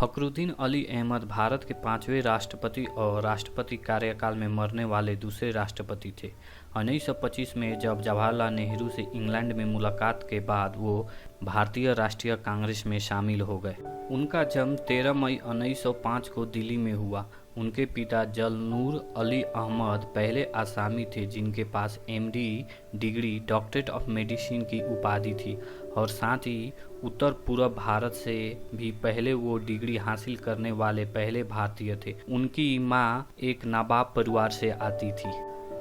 फखरुद्दीन अली अहमद भारत के 5वें राष्ट्रपति और राष्ट्रपति कार्यकाल में मरने वाले दूसरे राष्ट्रपति थे। 1925 में जब जवाहरलाल नेहरू से इंग्लैंड में मुलाकात के बाद वो भारतीय राष्ट्रीय कांग्रेस में शामिल हो गए। उनका जन्म 13 मई 1905 को दिल्ली में हुआ। उनके पिता जलनूर अली अहमद पहले आसामी थे जिनके पास MD degree doctorate of medicine की उपाधि थी और साथ ही उत्तर पूर्व भारत से भी पहले वो डिग्री हासिल करने वाले पहले भारतीय थे। उनकी मां एक नवाब परिवार से आती थी।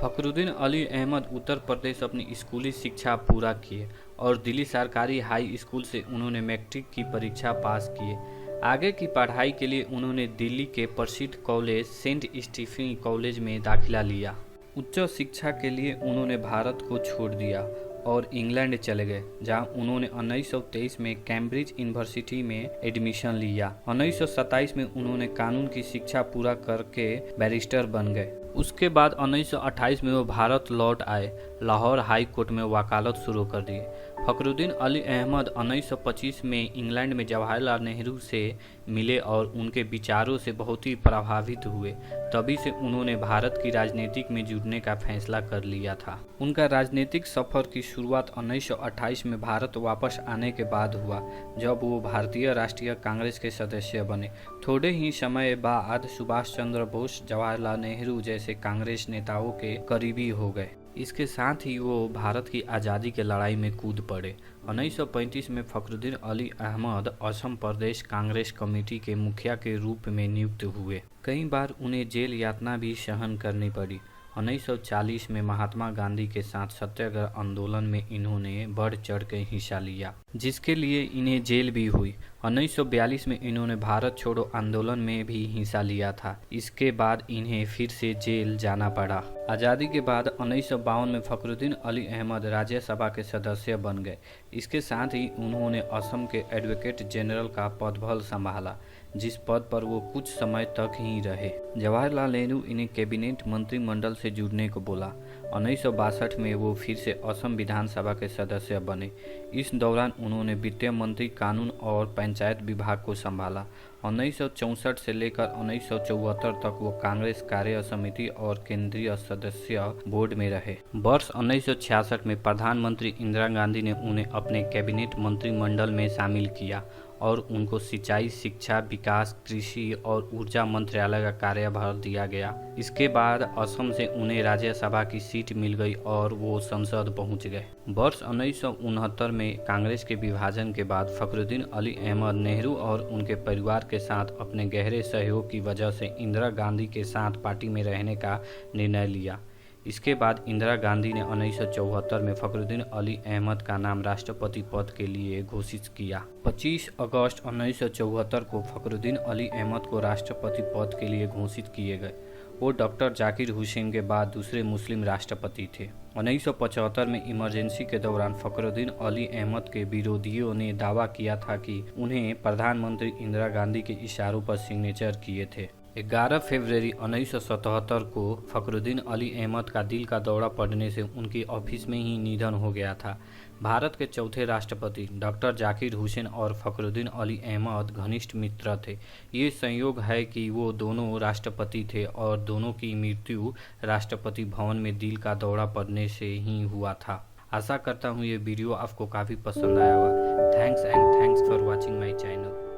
फखरुद्दीन अली अहमद उत्तर प्रदेश अपनी स्कूली शिक्षा पूरा किए और दिल्ली सरकारी हाई स्कूल से उन्होंने मैट्रिक की परीक्षा पास किए। आगे की पढ़ाई के लिए उन्होंने दिल्ली के प्रसिद्ध कॉलेज सेंट स्टीफन कॉलेज में दाखिला लिया। उच्च शिक्षा के लिए उन्होंने भारत को छोड़ दिया और इंग्लैंड चले गए, जहां उन्होंने 1923 में कैम्ब्रिज यूनिवर्सिटी में एडमिशन लिया। 1927 में उन्होंने कानून की शिक्षा पूरा करके बैरिस्टर बन गए। उसके बाद 1928 में वो भारत लौट आए। लाहौर हाई कोर्ट में वकालत शुरू कर दिए। फखरुद्दीन अली अहमद 1925 में इंग्लैंड में जवाहरलाल नेहरू से मिले और उनके विचारों से बहुत ही प्रभावित हुए। तभी से उन्होंने भारत की राजनीतिक में जुड़ने का फैसला कर लिया था। उनका राजनीतिक सफर की शुरुआत 1928 में भारत वापस आने के बाद हुआ, जब वो भारतीय राष्ट्रीय कांग्रेस के सदस्य बने। थोड़े ही समय बाद सुभाष चंद्र बोस, जवाहरलाल नेहरू जैसे कांग्रेस नेताओं के करीबी हो गए। इसके साथ ही वो भारत की आज़ादी के लड़ाई में कूद पड़े। 1935 में फखरुद्दीन अली अहमद असम प्रदेश कांग्रेस कमेटी के मुखिया के रूप में नियुक्त हुए। कई बार उन्हें जेल यातना भी सहन करनी पड़ी। 1940 में महात्मा गांधी के साथ सत्याग्रह आंदोलन में इन्होंने बढ़ चढ़ कर हिस्सा लिया, जिसके लिए इन्हें जेल भी हुई। 1942 में इन्होंने भारत छोड़ो आंदोलन में भी हिस्सा लिया था। इसके बाद इन्हें फिर से जेल जाना पड़ा। आज़ादी के बाद 1952 में फखरुद्दीन अली अहमद राज्यसभा के सदस्य बन गए। इसके साथ ही उन्होंने असम के एडवोकेट जनरल का पदभार संभाला, जिस पद पर वो कुछ समय तक ही रहे। जवाहरलाल नेहरू इन्हें कैबिनेट मंत्रिमंडल से जुड़ने को बोला। 1962 में वो फिर से असम विधानसभा के सदस्य बने। इस दौरान उन्होंने वित्त मंत्री, कानून और पंचायत विभाग को संभाला। 1964 से लेकर 1974 तक वो कांग्रेस कार्य समिति और केंद्रीय सदस्य बोर्ड में रहे। वर्ष 1966 में प्रधानमंत्री इंदिरा गांधी ने उन्हें अपने कैबिनेट मंत्रिमंडल में शामिल किया और उनको सिंचाई, शिक्षा, विकास, कृषि और ऊर्जा मंत्रालय का कार्यभार दिया गया। इसके बाद असम से उन्हें राज्यसभा की सीट मिल गई और वो संसद पहुंच गए। वर्ष 1969 में कांग्रेस के विभाजन के बाद फखरुद्दीन अली अहमद नेहरू और उनके परिवार के साथ अपने गहरे सहयोग की वजह से इंदिरा गांधी के साथ पार्टी में रहने का निर्णय लिया। इसके बाद इंदिरा गांधी ने 1974 में फखरुद्दीन अली अहमद का नाम राष्ट्रपति पद के लिए घोषित किया। 25 अगस्त 1974 को फखरुद्दीन अली अहमद को राष्ट्रपति पद के लिए घोषित किए गए। वो डॉक्टर जाकिर हुसैन के बाद दूसरे मुस्लिम राष्ट्रपति थे। 1975 में इमरजेंसी के दौरान फखरुद्दीन अली अहमद के विरोधियों ने दावा किया था कि उन्हें प्रधानमंत्री इंदिरा गांधी के इशारों पर सिग्नेचर किए थे। 11 फरवरी 1977 को फखरुद्दीन अली अहमद का दिल का दौरा पड़ने से उनकी ऑफिस में ही निधन हो गया था। भारत के चौथे राष्ट्रपति डॉक्टर जाकिर हुसैन और फखरुद्दीन अली अहमद घनिष्ठ मित्र थे। ये संयोग है कि वो दोनों राष्ट्रपति थे और दोनों की मृत्यु राष्ट्रपति भवन में दिल का दौरा पड़ने से ही हुआ था। आशा करता हूँ ये वीडियो आपको काफ़ी पसंद आया होगा। Thanks for watching my channel.